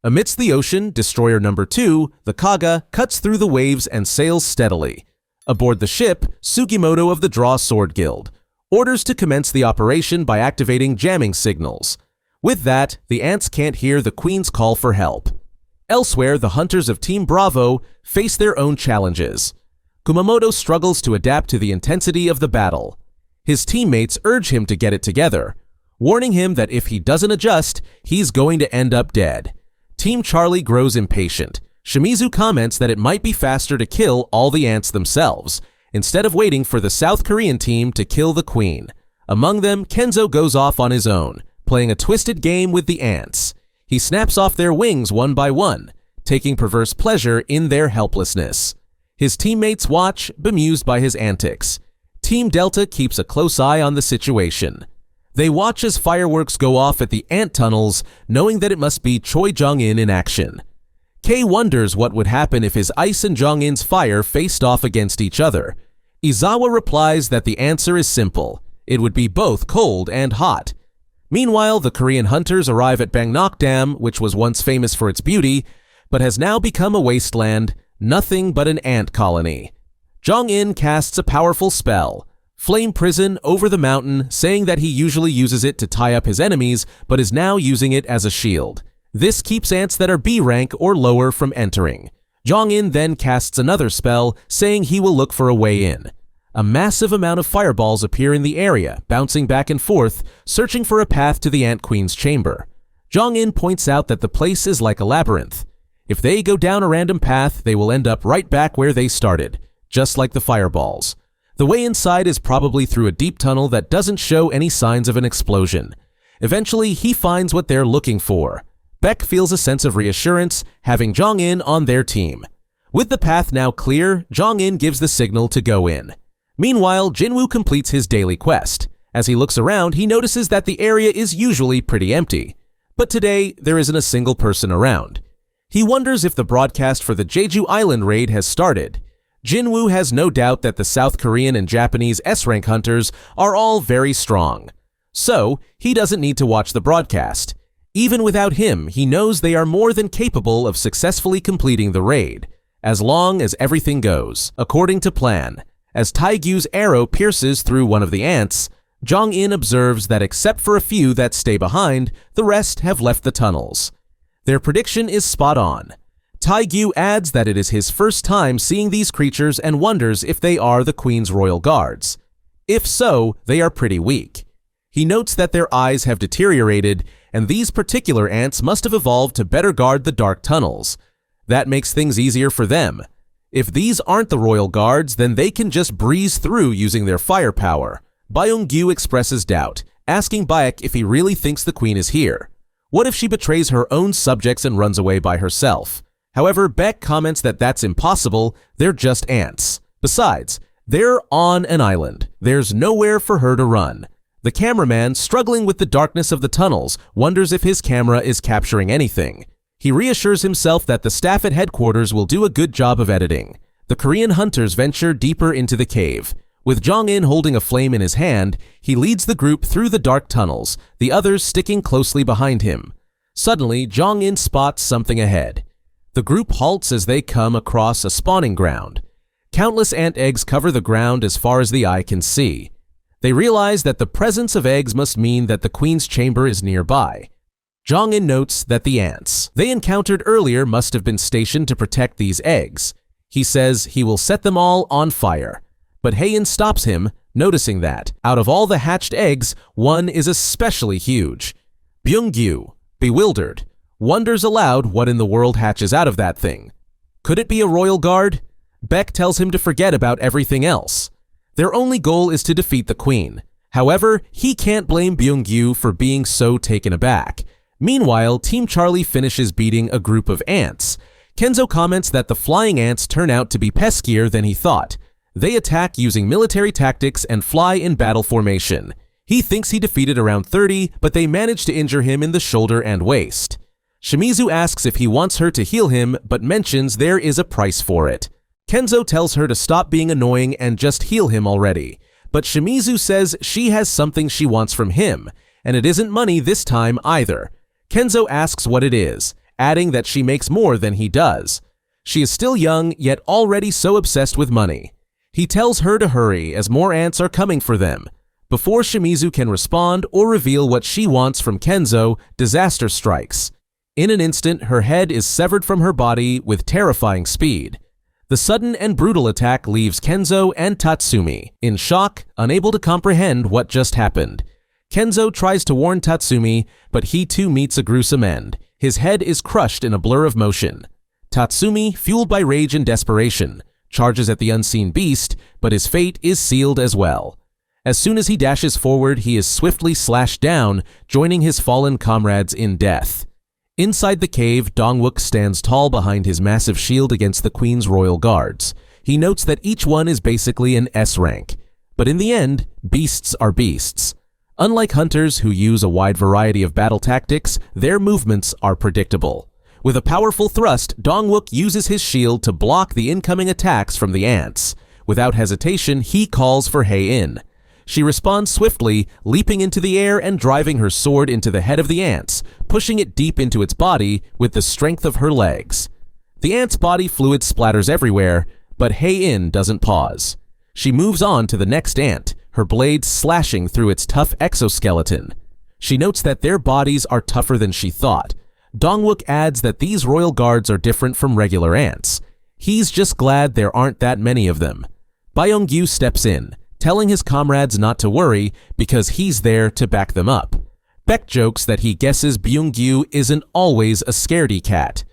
Amidst the ocean, destroyer number 2, the Kaga, cuts through the waves and sails steadily. Aboard the ship, Sugimoto of the Draw Sword Guild orders to commence the operation by activating jamming signals. With that, the ants can't hear the Queen's call for help. Elsewhere, the hunters of Team Bravo face their own challenges. Kumamoto struggles to adapt to the intensity of the battle. His teammates urge him to get it together, warning him that if he doesn't adjust, he's going to end up dead. Team Charlie grows impatient. Shimizu comments that it might be faster to kill all the ants themselves, instead of waiting for the South Korean team to kill the Queen. Among them, Kenzo goes off on his own, playing a twisted game with the ants. He snaps off their wings one by one, taking perverse pleasure in their helplessness. His teammates watch, bemused by his antics. Team Delta keeps a close eye on the situation. They watch as fireworks go off at the ant tunnels, knowing that it must be Choi Jong-in in action. Kei wonders what would happen if his ice and Jong-in's fire faced off against each other. Izawa replies that the answer is simple. It would be both cold and hot. Meanwhile, the Korean hunters arrive at Bangnok Dam, which was once famous for its beauty, but has now become a wasteland, nothing but an ant colony. Jong-in casts a powerful spell, Flame Prison, over the mountain, saying that he usually uses it to tie up his enemies, but is now using it as a shield. This keeps ants that are B rank or lower from entering. Jong-in then casts another spell, saying he will look for a way in. A massive amount of fireballs appear in the area, bouncing back and forth, searching for a path to the Ant Queen's chamber. Jong-in points out that the place is like a labyrinth. If they go down a random path, they will end up right back where they started, just like the fireballs. The way inside is probably through a deep tunnel that doesn't show any signs of an explosion. Eventually, he finds what they're looking for. Beck feels a sense of reassurance, having Jong-in on their team. With the path now clear, Jong-in gives the signal to go in. Meanwhile, Jinwoo completes his daily quest. As he looks around, he notices that the area is usually pretty empty. But today, there isn't a single person around. He wonders if the broadcast for the Jeju Island raid has started. Jinwoo has no doubt that the South Korean and Japanese S-rank hunters are all very strong. So, he doesn't need to watch the broadcast. Even without him, he knows they are more than capable of successfully completing the raid, as long as everything goes according to plan. As Taegyu's arrow pierces through one of the ants, Jong-in observes that except for a few that stay behind, the rest have left the tunnels. Their prediction is spot on. Taegyu adds that it is his first time seeing these creatures and wonders if they are the Queen's royal guards. If so, they are pretty weak. He notes that their eyes have deteriorated, and these particular ants must have evolved to better guard the dark tunnels. That makes things easier for them. If these aren't the royal guards, then they can just breeze through using their firepower. Byung-gyu expresses doubt, asking Baek if he really thinks the Queen is here. What if she betrays her own subjects and runs away by herself? However, Beck comments that that's impossible, they're just ants. Besides, they're on an island. There's nowhere for her to run. The cameraman, struggling with the darkness of the tunnels, wonders if his camera is capturing anything. He reassures himself that the staff at headquarters will do a good job of editing. The Korean hunters venture deeper into the cave. With Jong-in holding a flame in his hand, he leads the group through the dark tunnels, the others sticking closely behind him. Suddenly, Jong-in spots something ahead. The group halts as they come across a spawning ground. Countless ant eggs cover the ground as far as the eye can see. They realize that the presence of eggs must mean that the Queen's chamber is nearby. Jong-in notes that the ants they encountered earlier must have been stationed to protect these eggs. He says he will set them all on fire. But Haein stops him, noticing that, out of all the hatched eggs, one is especially huge. Byung-gyu, bewildered, wonders aloud what in the world hatches out of that thing. Could it be a royal guard? Beck tells him to forget about everything else. Their only goal is to defeat the Queen. However, he can't blame Byung-gyu for being so taken aback. Meanwhile, Team Charlie finishes beating a group of ants. Kenzo comments that the flying ants turn out to be peskier than he thought. They attack using military tactics and fly in battle formation. He thinks he defeated around 30, but they manage to injure him in the shoulder and waist. Shimizu asks if he wants her to heal him, but mentions there is a price for it. Kenzo tells her to stop being annoying and just heal him already. But Shimizu says she has something she wants from him, and it isn't money this time either. Kenzo asks what it is, adding that she makes more than he does. She is still young, yet already so obsessed with money. He tells her to hurry as more ants are coming for them. Before Shimizu can respond or reveal what she wants from Kenzo, disaster strikes. In an instant, her head is severed from her body with terrifying speed. The sudden and brutal attack leaves Kenzo and Tatsumi in shock, unable to comprehend what just happened. Kenzo tries to warn Tatsumi, but he too meets a gruesome end. His head is crushed in a blur of motion. Tatsumi, fueled by rage and desperation, charges at the unseen beast, but his fate is sealed as well. As soon as he dashes forward, he is swiftly slashed down, joining his fallen comrades in death. Inside the cave, Dongwook stands tall behind his massive shield against the Queen's royal guards. He notes that each one is basically an S rank. But in the end, beasts are beasts. Unlike hunters who use a wide variety of battle tactics, their movements are predictable. With a powerful thrust, Dongwook uses his shield to block the incoming attacks from the ants. Without hesitation, he calls for Hei-in. She responds swiftly, leaping into the air and driving her sword into the head of the ants, pushing it deep into its body with the strength of her legs. The ant's body fluid splatters everywhere, but Hei-in doesn't pause. She moves on to the next ant, her blades slashing through its tough exoskeleton. She notes that their bodies are tougher than she thought. Dongwook adds that these royal guards are different from regular ants. He's just glad there aren't that many of them. Byung-gyu steps in, telling his comrades not to worry because he's there to back them up. Baek jokes that he guesses Byung-gyu isn't always a scaredy cat.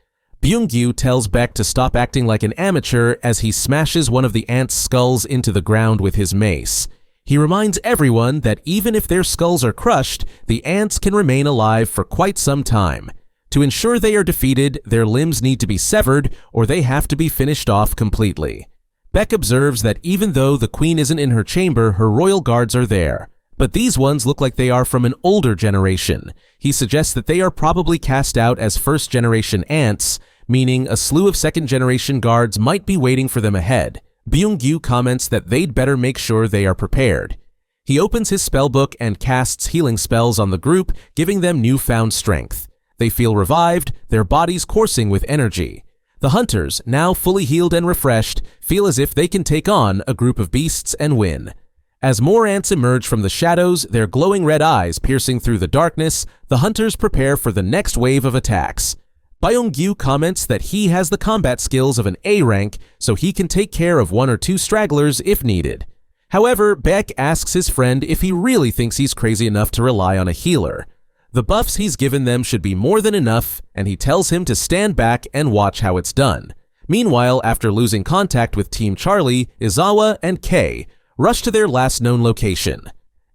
Byung-gyu tells Baek to stop acting like an amateur as he smashes one of the ants' skulls into the ground with his mace. He reminds everyone that even if their skulls are crushed, the ants can remain alive for quite some time. To ensure they are defeated, their limbs need to be severed or they have to be finished off completely. Baek observes that even though the queen isn't in her chamber, her royal guards are there. But these ones look like they are from an older generation. He suggests that they are probably cast out as first-generation ants, meaning a slew of second-generation guards might be waiting for them ahead. Byung-gyu comments that they'd better make sure they are prepared. He opens his spellbook and casts healing spells on the group, giving them newfound strength. They feel revived, their bodies coursing with energy. The hunters, now fully healed and refreshed, feel as if they can take on a group of beasts and win. As more ants emerge from the shadows, their glowing red eyes piercing through the darkness, the hunters prepare for the next wave of attacks. Byung-gyu comments that he has the combat skills of an A rank, so he can take care of one or two stragglers if needed. However, Baek asks his friend if he really thinks he's crazy enough to rely on a healer. The buffs he's given them should be more than enough, and he tells him to stand back and watch how it's done. Meanwhile, after losing contact with Team Charlie, Izawa and Kei rush to their last known location.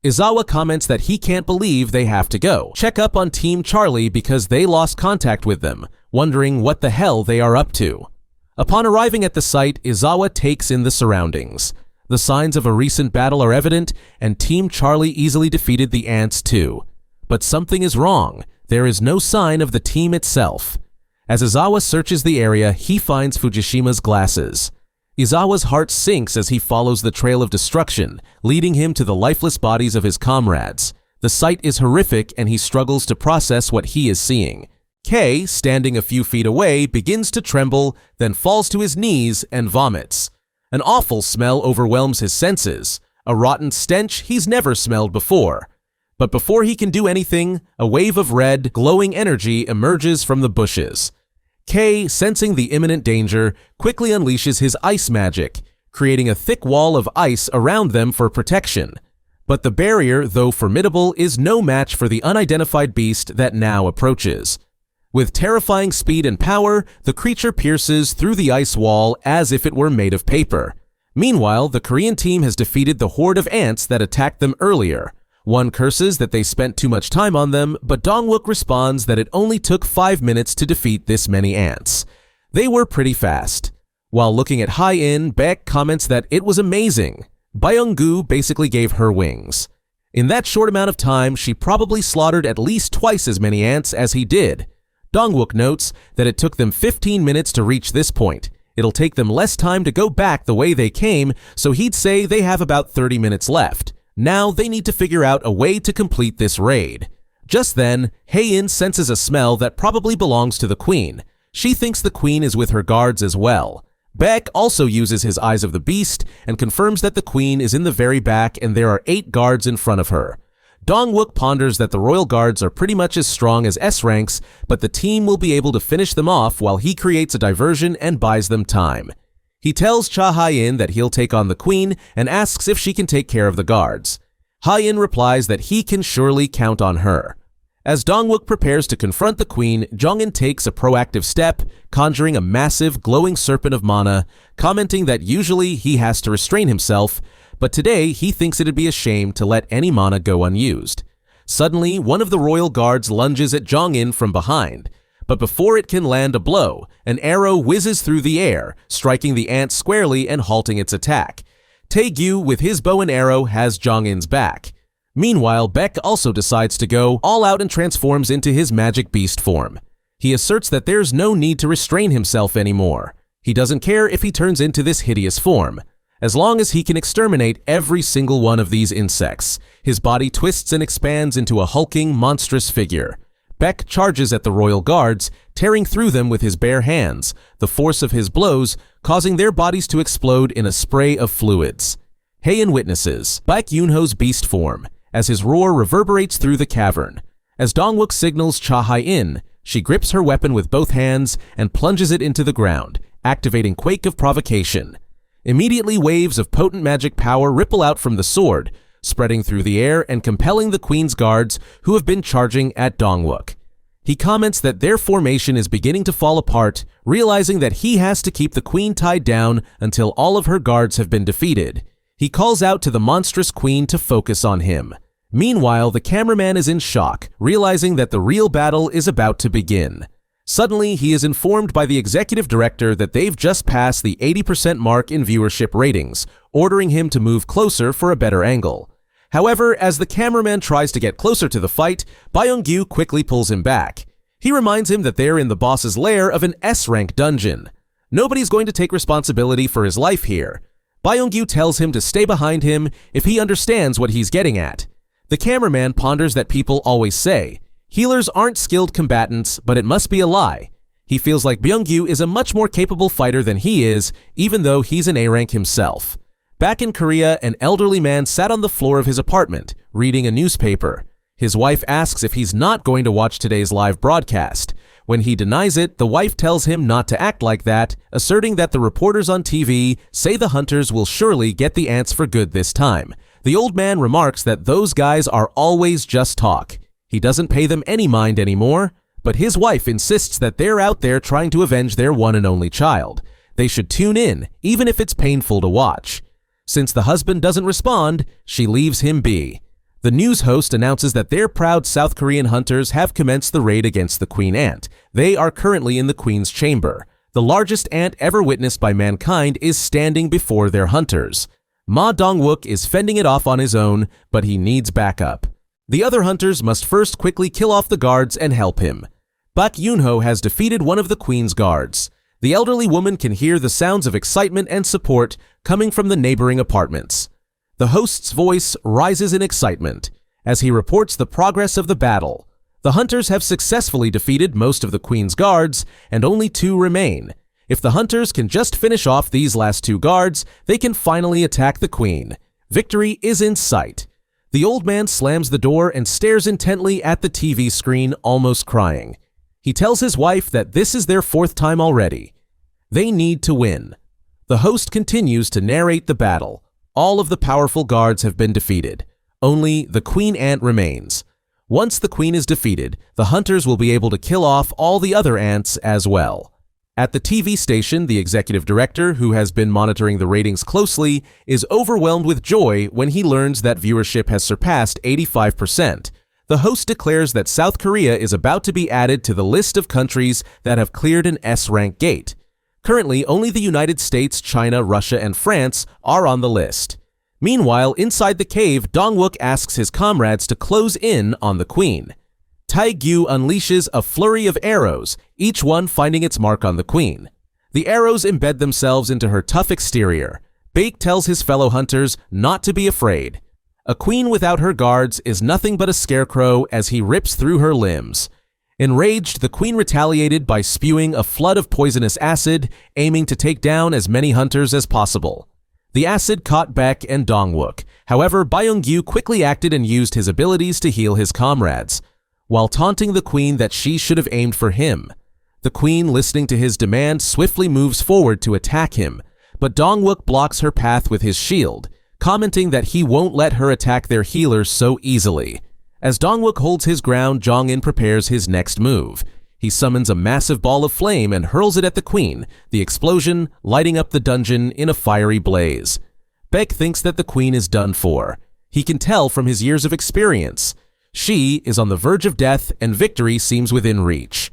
Izawa comments that he can't believe they have to go check up on Team Charlie because they lost contact with them, wondering what the hell they are up to. Upon arriving at the site, Izawa takes in the surroundings. The signs of a recent battle are evident, and Team Charlie easily defeated the ants too. But something is wrong. There is no sign of the team itself. As Izawa searches the area, he finds Fujishima's glasses. Izawa's heart sinks as he follows the trail of destruction, leading him to the lifeless bodies of his comrades. The sight is horrific and he struggles to process what he is seeing. Kei, standing a few feet away, begins to tremble, then falls to his knees and vomits. An awful smell overwhelms his senses, a rotten stench he's never smelled before. But before he can do anything, a wave of red, glowing energy emerges from the bushes. Kei, sensing the imminent danger, quickly unleashes his ice magic, creating a thick wall of ice around them for protection. But the barrier, though formidable, is no match for the unidentified beast that now approaches. With terrifying speed and power, the creature pierces through the ice wall as if it were made of paper. Meanwhile, the Korean team has defeated the horde of ants that attacked them earlier. One curses that they spent too much time on them, but Dongwook responds that it only took 5 minutes to defeat this many ants. They were pretty fast. While looking at Hei-in, Baek comments that it was amazing. Byung-gyu basically gave her wings. In that short amount of time, she probably slaughtered at least twice as many ants as he did. Dongwook notes that it took them 15 minutes to reach this point. It'll take them less time to go back the way they came, so he'd say they have about 30 minutes left. Now they need to figure out a way to complete this raid. Just then, Hae-in senses a smell that probably belongs to the queen. She thinks the queen is with her guards as well. Baek also uses his eyes of the beast and confirms that the queen is in the very back and there are 8 guards in front of her. Dong-wook ponders that the royal guards are pretty much as strong as S-ranks, but the team will be able to finish them off while he creates a diversion and buys them time. He tells Cha Hae-in that he'll take on the queen and asks if she can take care of the guards. Hae-in replies that he can surely count on her. As Dong-wook prepares to confront the queen, Jong-in takes a proactive step, conjuring a massive, glowing serpent of mana, commenting that usually he has to restrain himself, but today he thinks it'd be a shame to let any mana go unused. Suddenly, one of the royal guards lunges at Jong-in from behind, but before it can land a blow, an arrow whizzes through the air, striking the ant squarely and halting its attack. Tae-gyu, with his bow and arrow, has Jong-in's back. Meanwhile, Baek also decides to go all out and transforms into his magic beast form. He asserts that there's no need to restrain himself anymore. He doesn't care if he turns into this hideous form. As long as he can exterminate every single one of these insects, his body twists and expands into a hulking, monstrous figure. Baek charges at the royal guards, tearing through them with his bare hands, the force of his blows causing their bodies to explode in a spray of fluids. Hae-in witnesses Baek Yoonho's beast form, as his roar reverberates through the cavern. As Dong-wook signals Cha Hae-in, she grips her weapon with both hands and plunges it into the ground, activating Quake of Provocation. Immediately, waves of potent magic power ripple out from the sword, spreading through the air and compelling the queen's guards who have been charging at Dong-wook. He comments that their formation is beginning to fall apart, realizing that he has to keep the queen tied down until all of her guards have been defeated. He calls out to the monstrous queen to focus on him. Meanwhile, the cameraman is in shock, realizing that the real battle is about to begin. Suddenly, he is informed by the executive director that they've just passed the 80% mark in viewership ratings, ordering him to move closer for a better angle. However, as the cameraman tries to get closer to the fight, Byung-gyu quickly pulls him back. He reminds him that they're in the boss's lair of an S-rank dungeon. Nobody's going to take responsibility for his life here. Byung-gyu tells him to stay behind him if he understands what he's getting at. The cameraman ponders that people always say, healers aren't skilled combatants, but it must be a lie. He feels like Byung-gyu is a much more capable fighter than he is, even though he's an A-rank himself. Back in Korea, an elderly man sat on the floor of his apartment, reading a newspaper. His wife asks if he's not going to watch today's live broadcast. When he denies it, the wife tells him not to act like that, asserting that the reporters on TV say the hunters will surely get the ants for good this time. The old man remarks that those guys are always just talk. He doesn't pay them any mind anymore, but his wife insists that they're out there trying to avenge their one and only child. They should tune in, even if it's painful to watch. Since the husband doesn't respond, she leaves him be. The news host announces that their proud South Korean hunters have commenced the raid against the queen ant. They are currently in the queen's chamber. The largest ant ever witnessed by mankind is standing before their hunters. Ma Dong-wook is fending it off on his own, but he needs backup. The other hunters must first quickly kill off the guards and help him. Baek Yoonho has defeated one of the queen's guards. The elderly woman can hear the sounds of excitement and support coming from the neighboring apartments. The host's voice rises in excitement as he reports the progress of the battle. The hunters have successfully defeated most of the queen's guards, and only 2 remain. If the hunters can just finish off these last 2 guards, they can finally attack the queen. Victory is in sight. The old man slams the door and stares intently at the TV screen, almost crying. He tells his wife that this is their 4th time already. They need to win. The host continues to narrate the battle. All of the powerful guards have been defeated. Only the queen ant remains. Once the queen is defeated, the hunters will be able to kill off all the other ants as well. At the TV station, the executive director, who has been monitoring the ratings closely, is overwhelmed with joy when he learns that viewership has surpassed 85%. The host declares that South Korea is about to be added to the list of countries that have cleared an S-rank gate. Currently, only the United States, China, Russia, and France are on the list. Meanwhile, inside the cave, Dong-wook asks his comrades to close in on the queen. Tae-gyu unleashes a flurry of arrows, each one finding its mark on the queen. The arrows embed themselves into her tough exterior. Baek tells his fellow hunters not to be afraid. A queen without her guards is nothing but a scarecrow as he rips through her limbs. Enraged, the queen retaliated by spewing a flood of poisonous acid, aiming to take down as many hunters as possible. The acid caught Baek and Dongwook. However, Byung-gyu quickly acted and used his abilities to heal his comrades, while taunting the queen that she should have aimed for him. The queen, listening to his demand, swiftly moves forward to attack him, but Dongwook blocks her path with his shield, commenting that he won't let her attack their healers so easily. As Dongwook holds his ground, Jong-in prepares his next move. He summons a massive ball of flame and hurls it at the queen, the explosion lighting up the dungeon in a fiery blaze. Baek thinks that the queen is done for. He can tell from his years of experience. She is on the verge of death and victory seems within reach.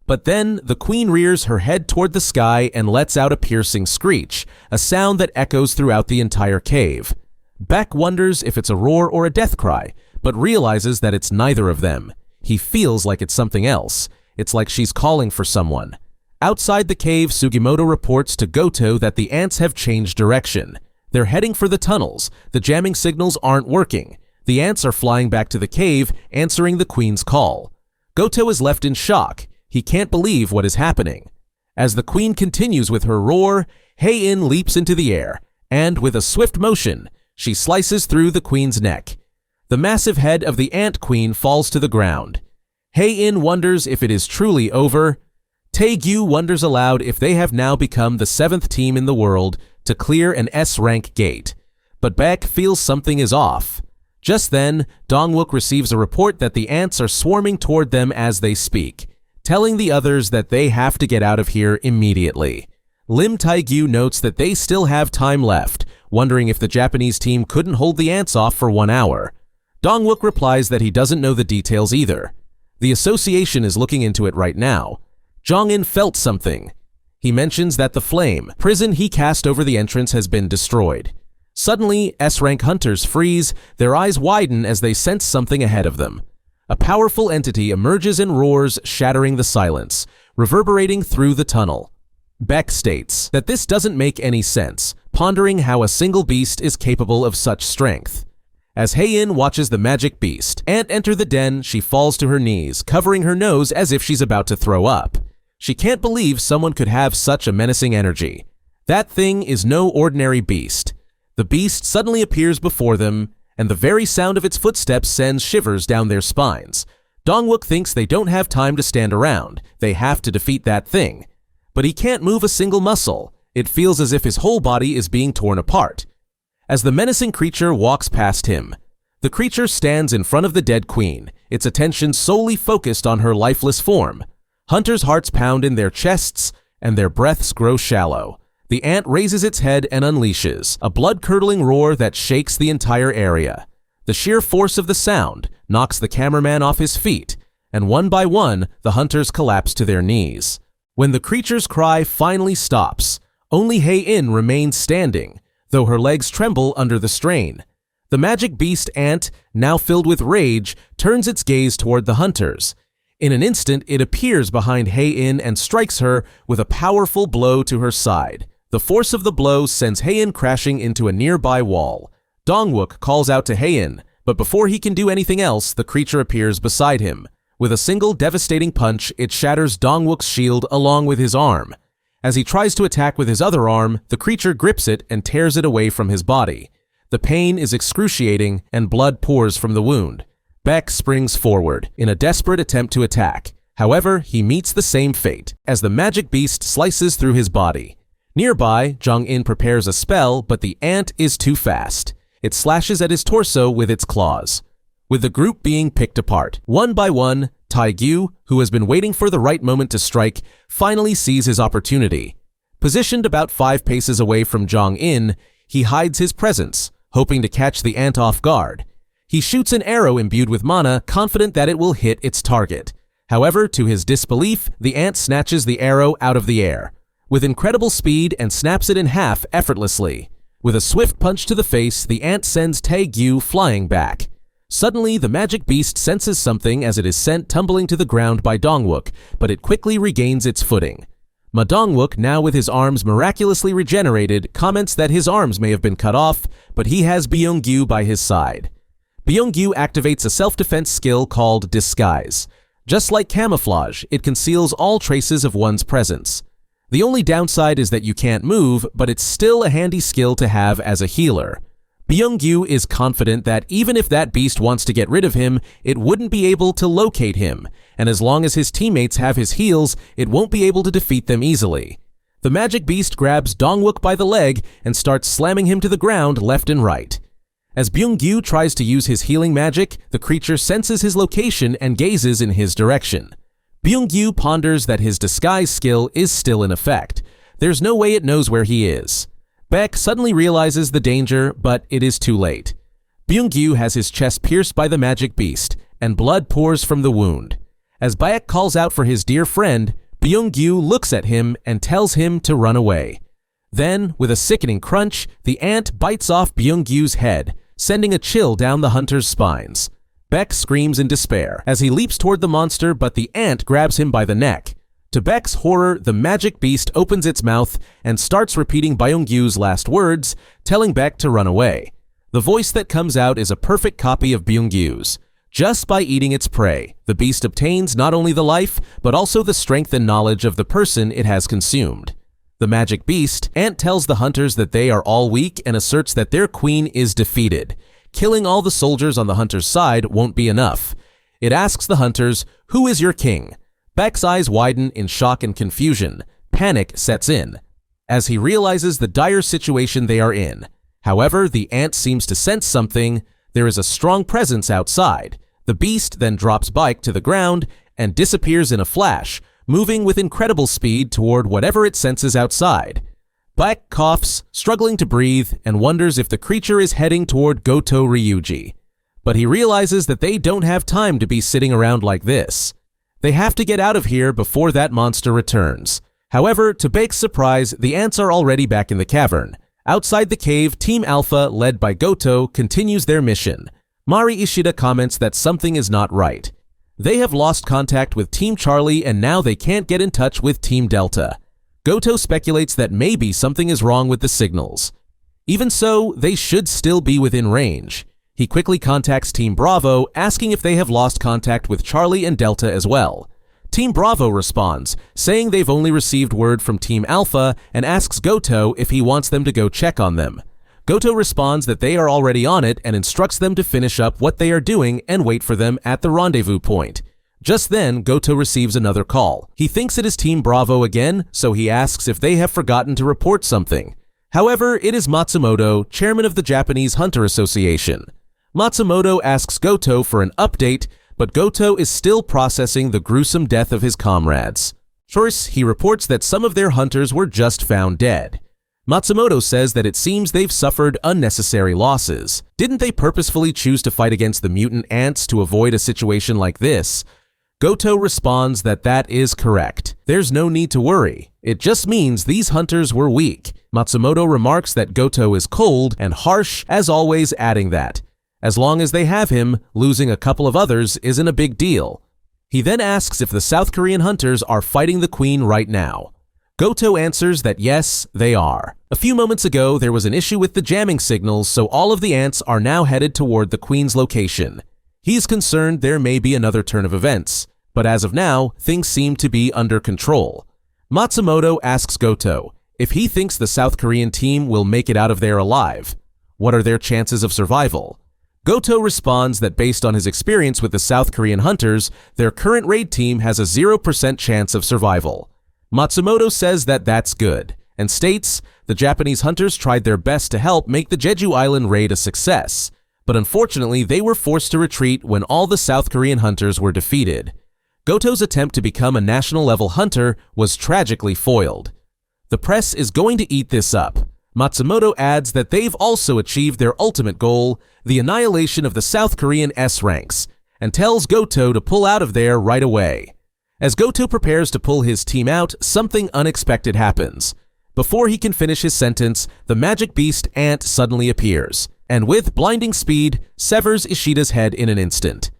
But then the queen rears her head toward the sky and lets out a piercing screech, a sound that echoes throughout the entire cave. Baek wonders if it's a roar or a death cry, but realizes that it's neither of them. He feels like it's something else. It's like she's calling for someone. Outside the cave, Sugimoto reports to Goto that the ants have changed direction. They're heading for the tunnels. The jamming signals aren't working. The ants are flying back to the cave, answering the queen's call. Goto is left in shock. He can't believe what is happening. As the queen continues with her roar, Hae-in leaps into the air, and with a swift motion, she slices through the queen's neck. The massive head of the ant queen falls to the ground. Hae-in wonders if it is truly over. Tae-gyu wonders aloud if they have now become the 7th team in the world to clear an S-rank gate. But Baek feels something is off. Just then, Dongwook receives a report that the ants are swarming toward them as they speak, telling the others that they have to get out of here immediately. Lim Tae-gyu notes that they still have time left, wondering if the Japanese team couldn't hold the ants off for 1 hour. Dongwook replies that he doesn't know the details either. The association is looking into it right now. Jong-in felt something. He mentions that the flame prison he cast over the entrance has been destroyed. Suddenly, S-rank hunters freeze, their eyes widen as they sense something ahead of them. A powerful entity emerges and roars, shattering the silence, reverberating through the tunnel. Baek states that this doesn't make any sense, pondering how a single beast is capable of such strength. As Hae-in watches the magic beast ant enter the den, she falls to her knees, covering her nose as if she's about to throw up. She can't believe someone could have such a menacing energy. That thing is no ordinary beast. The beast suddenly appears before them, and the very sound of its footsteps sends shivers down their spines. Dongwook thinks they don't have time to stand around. They have to defeat that thing. But he can't move a single muscle. It feels as if his whole body is being torn apart. As the menacing creature walks past him, the creature stands in front of the dead queen, its attention solely focused on her lifeless form. Hunters' hearts pound in their chests, and their breaths grow shallow. The ant raises its head and unleashes a blood-curdling roar that shakes the entire area. The sheer force of the sound knocks the cameraman off his feet, and one by one, the hunters collapse to their knees. When the creature's cry finally stops, only Hae-in remains standing, though her legs tremble under the strain. The magic beast ant, now filled with rage, turns its gaze toward the hunters. In an instant, it appears behind Hae-in and strikes her with a powerful blow to her side. The force of the blow sends Hae-in crashing into a nearby wall. Dongwook calls out to Hae-in, but before he can do anything else, the creature appears beside him. With a single devastating punch, it shatters Dongwook's shield along with his arm. As he tries to attack with his other arm, the creature grips it and tears it away from his body. The pain is excruciating and blood pours from the wound. Baek springs forward in a desperate attempt to attack. However, he meets the same fate as the magic beast slices through his body. Nearby, Jong-in prepares a spell, but the ant is too fast. It slashes at his torso with its claws. With the group being picked apart, one by one, Tae-gyu, who has been waiting for the right moment to strike, finally sees his opportunity. Positioned about 5 paces away from Jong-in, he hides his presence, hoping to catch the ant off guard. He shoots an arrow imbued with mana, confident that it will hit its target. However, to his disbelief, the ant snatches the arrow out of the air with incredible speed and snaps it in half effortlessly. With a swift punch to the face, the ant sends Tae-gyu flying back. Suddenly, the magic beast senses something as it is sent tumbling to the ground by Dongwook, but it quickly regains its footing. Ma Dongwook, now with his arms miraculously regenerated, comments that his arms may have been cut off, but he has Byung-gyu by his side. Byung-gyu activates a self-defense skill called Disguise. Just like camouflage, it conceals all traces of one's presence. The only downside is that you can't move, but it's still a handy skill to have as a healer. Byung-gyu is confident that even if that beast wants to get rid of him, it wouldn't be able to locate him, and as long as his teammates have his heals, it won't be able to defeat them easily. The magic beast grabs Dongwook by the leg and starts slamming him to the ground left and right. As Byung-gyu tries to use his healing magic, the creature senses his location and gazes in his direction. Byung-gyu ponders that his disguise skill is still in effect. There's no way it knows where he is. Baek suddenly realizes the danger, but it is too late. Byung-gyu has his chest pierced by the magic beast, and blood pours from the wound. As Baek calls out for his dear friend, Byung-gyu looks at him and tells him to run away. Then, with a sickening crunch, the ant bites off Byung-gyu's head, sending a chill down the hunter's spines. Baek screams in despair as he leaps toward the monster, but the ant grabs him by the neck. To Baek's horror, the magic beast opens its mouth and starts repeating Byung-gyu's last words, telling Baek to run away. The voice that comes out is a perfect copy of Byung-gyu's. Just by eating its prey, the beast obtains not only the life, but also the strength and knowledge of the person it has consumed. The magic beast, Ant tells the hunters that they are all weak and asserts that their queen is defeated. Killing all the soldiers on the hunter's side won't be enough. It asks the hunters, "Who is your king?" Baek's eyes widen in shock and confusion. Panic sets in, as he realizes the dire situation they are in. However, the ant seems to sense something. There is a strong presence outside. The beast then drops Baek to the ground and disappears in a flash, moving with incredible speed toward whatever it senses outside. Baek coughs, struggling to breathe, and wonders if the creature is heading toward Goto Ryuji. But he realizes that they don't have time to be sitting around like this. They have to get out of here before that monster returns. However, to Baek's surprise, the ants are already back in the cavern. Outside the cave, Team Alpha, led by Goto, continues their mission. Mari Ishida comments that something is not right. They have lost contact with Team Charlie and now they can't get in touch with Team Delta. Goto speculates that maybe something is wrong with the signals. Even so, they should still be within range. He quickly contacts Team Bravo, asking if they have lost contact with Charlie and Delta as well. Team Bravo responds, saying they've only received word from Team Alpha and asks Goto if he wants them to go check on them. Goto responds that they are already on it and instructs them to finish up what they are doing and wait for them at the rendezvous point. Just then, Goto receives another call. He thinks it is Team Bravo again, so he asks if they have forgotten to report something. However, it is Matsumoto, chairman of the Japanese Hunter Association. Matsumoto asks Goto for an update, but Goto is still processing the gruesome death of his comrades. First, he reports that some of their hunters were just found dead. Matsumoto says that it seems they've suffered unnecessary losses. Didn't they purposefully choose to fight against the mutant ants to avoid a situation like this? Goto responds that that is correct. There's no need to worry. It just means these hunters were weak. Matsumoto remarks that Goto is cold and harsh, as always, adding that as long as they have him, losing a couple of others isn't a big deal. He then asks if the South Korean hunters are fighting the queen right now. Goto answers that yes, they are. A few moments ago, there was an issue with the jamming signals, so all of the ants are now headed toward the queen's location. He's concerned there may be another turn of events, but as of now, things seem to be under control. Matsumoto asks Goto if he thinks the South Korean team will make it out of there alive. What are their chances of survival? Goto responds that based on his experience with the South Korean hunters, their current raid team has a 0% chance of survival. Matsumoto says that that's good, and states the Japanese hunters tried their best to help make the Jeju Island raid a success, but unfortunately they were forced to retreat when all the South Korean hunters were defeated. Goto's attempt to become a national-level hunter was tragically foiled. The press is going to eat this up. Matsumoto adds that they've also achieved their ultimate goal, the annihilation of the South Korean S-ranks, and tells Goto to pull out of there right away. As Goto prepares to pull his team out, something unexpected happens. Before he can finish his sentence, the magic beast Ant suddenly appears, and with blinding speed, severs Ishida's head in an instant.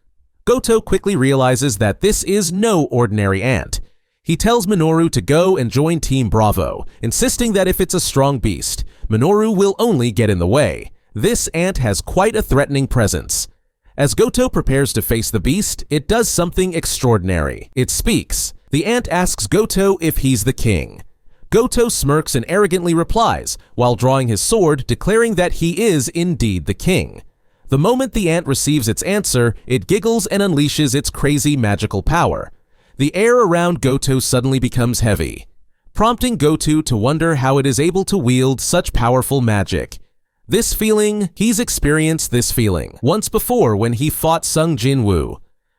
Goto quickly realizes that this is no ordinary ant. He tells Minoru to go and join Team Bravo, insisting that if it's a strong beast, Minoru will only get in the way. This ant has quite a threatening presence. As Goto prepares to face the beast, it does something extraordinary. It speaks. The ant asks Goto if he's the king. Goto smirks and arrogantly replies, while drawing his sword, declaring that he is indeed the king. The moment the ant receives its answer, it giggles and unleashes its crazy magical power. The air around Goto suddenly becomes heavy, prompting Goto to wonder how it is able to wield such powerful magic. He's experienced this feeling once before when he fought Sung Jinwoo.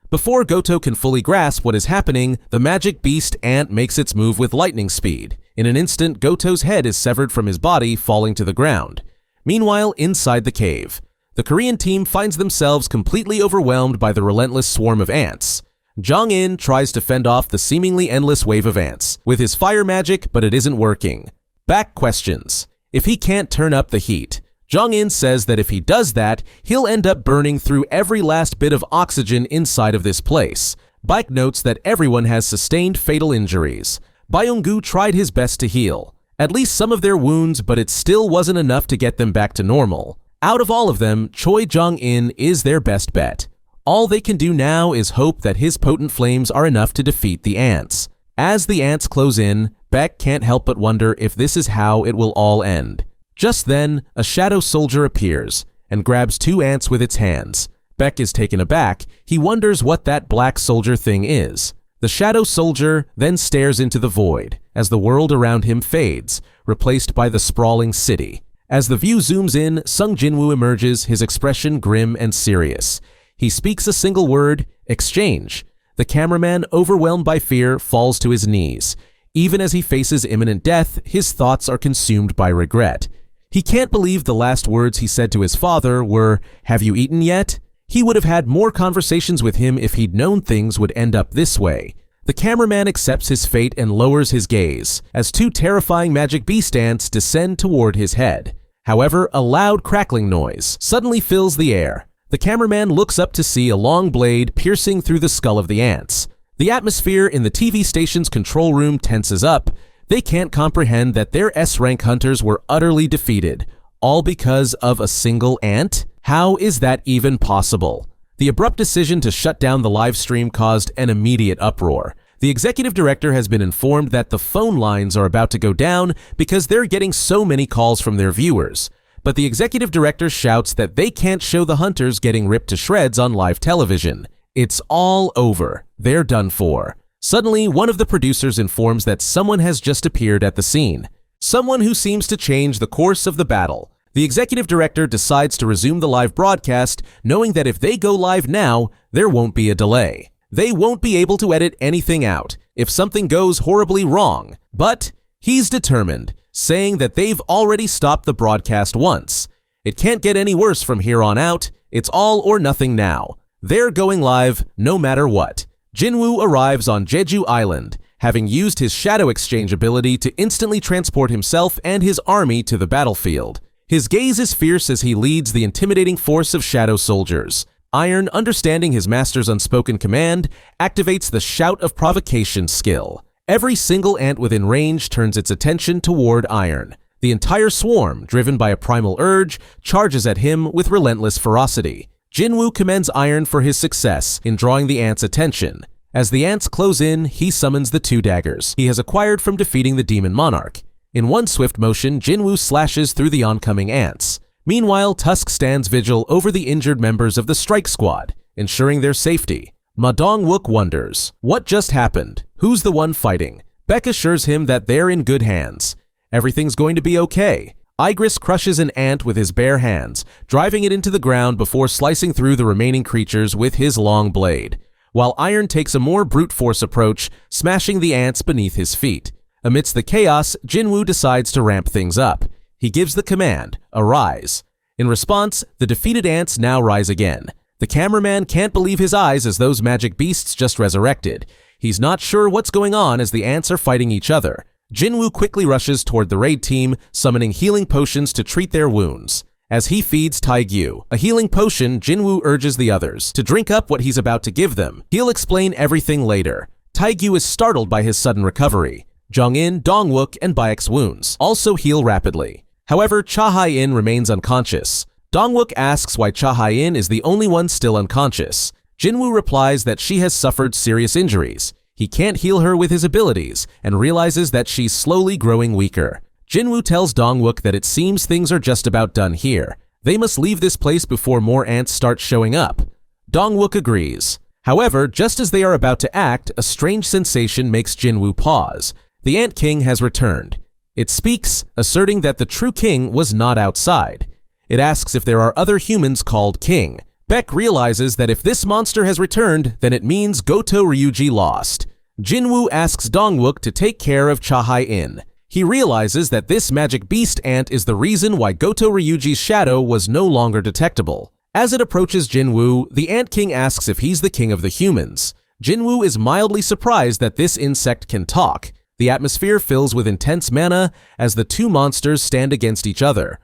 Before Goto can fully grasp what is happening, the magic beast ant makes its move with lightning speed. In an instant, Goto's head is severed from his body, falling to the ground. Meanwhile, inside the cave, the Korean team finds themselves completely overwhelmed by the relentless swarm of ants. Jong-in tries to fend off the seemingly endless wave of ants with his fire magic, but it isn't working. Baek questions if he can't turn up the heat. Jong-in says that if he does that, he'll end up burning through every last bit of oxygen inside of this place. Baek notes that everyone has sustained fatal injuries. Byung-gu tried his best to heal at least some of their wounds, but it still wasn't enough to get them back to normal. Out of all of them, Choi Jong-in is their best bet. All they can do now is hope that his potent flames are enough to defeat the ants. As the ants close in, Baek can't help but wonder if this is how it will all end. Just then, a shadow soldier appears and grabs two ants with its hands. Baek is taken aback. He wonders what that black soldier thing is. The shadow soldier then stares into the void as the world around him fades, replaced by the sprawling city. As the view zooms in, Sung Jinwoo emerges, his expression grim and serious. He speaks a single word, exchange. The cameraman, overwhelmed by fear, falls to his knees. Even as he faces imminent death, his thoughts are consumed by regret. He can't believe the last words he said to his father were, "Have you eaten yet?" He would have had more conversations with him if he'd known things would end up this way. The cameraman accepts his fate and lowers his gaze as two terrifying magic beast ants descend toward his head. However, a loud crackling noise suddenly fills the air. The cameraman looks up to see a long blade piercing through the skull of the ants. The atmosphere in the TV station's control room tenses up. They can't comprehend that their S-rank hunters were utterly defeated, all because of a single ant? How is that even possible? The abrupt decision to shut down the live stream caused an immediate uproar. The executive director has been informed that the phone lines are about to go down because they're getting so many calls from their viewers. But the executive director shouts that they can't show the hunters getting ripped to shreds on live television. It's all over. They're done for. Suddenly, one of the producers informs that someone has just appeared at the scene. Someone who seems to change the course of the battle. The executive director decides to resume the live broadcast, knowing that if they go live now, there won't be a delay. They won't be able to edit anything out if something goes horribly wrong. But he's determined, saying that they've already stopped the broadcast once. It can't get any worse from here on out. It's all or nothing now. They're going live no matter what. Jinwoo arrives on Jeju Island, having used his shadow exchange ability to instantly transport himself and his army to the battlefield. His gaze is fierce as he leads the intimidating force of shadow soldiers. Iron, understanding his master's unspoken command, activates the Shout of Provocation skill. Every single ant within range turns its attention toward Iron. The entire swarm, driven by a primal urge, charges at him with relentless ferocity. Jinwoo commends Iron for his success in drawing the ants' attention. As the ants close in, he summons the two daggers he has acquired from defeating the demon monarch. In one swift motion, Jinwoo slashes through the oncoming ants. Meanwhile, Tusk stands vigil over the injured members of the strike squad, ensuring their safety. Ma Dong-wook wonders, what just happened? Who's the one fighting? Baek assures him that they're in good hands. Everything's going to be okay. Igris crushes an ant with his bare hands, driving it into the ground before slicing through the remaining creatures with his long blade, while Iron takes a more brute force approach, smashing the ants beneath his feet. Amidst the chaos, Jinwoo decides to ramp things up. He gives the command, arise. In response, the defeated ants now rise again. The cameraman can't believe his eyes as those magic beasts just resurrected. He's not sure what's going on as the ants are fighting each other. Jinwoo quickly rushes toward the raid team, summoning healing potions to treat their wounds. As he feeds Taegyu a healing potion, Jinwoo urges the others to drink up what he's about to give them. He'll explain everything later. Taegyu is startled by his sudden recovery. Jong-in, Dong-wook, and Baek's wounds also heal rapidly. However, Cha Hae-in remains unconscious. Dongwook asks why Cha Hae-in is the only one still unconscious. Jinwoo replies that she has suffered serious injuries. He can't heal her with his abilities and realizes that she's slowly growing weaker. Jinwoo tells Dongwook that it seems things are just about done here. They must leave this place before more ants start showing up. Dongwook agrees. However, just as they are about to act, a strange sensation makes Jinwoo pause. The Ant King has returned. It speaks, asserting that the true king was not outside. It asks if there are other humans called king. Beck realizes that if this monster has returned, then it means Goto Ryuji lost. Jinwoo asks Dongwook to take care of Cha Hae-in. He realizes that this magic beast ant is the reason why Goto Ryuji's shadow was no longer detectable. As it approaches Jinwoo, the Ant King asks if he's the king of the humans. Jinwoo is mildly surprised that this insect can talk. The atmosphere fills with intense mana as the two monsters stand against each other.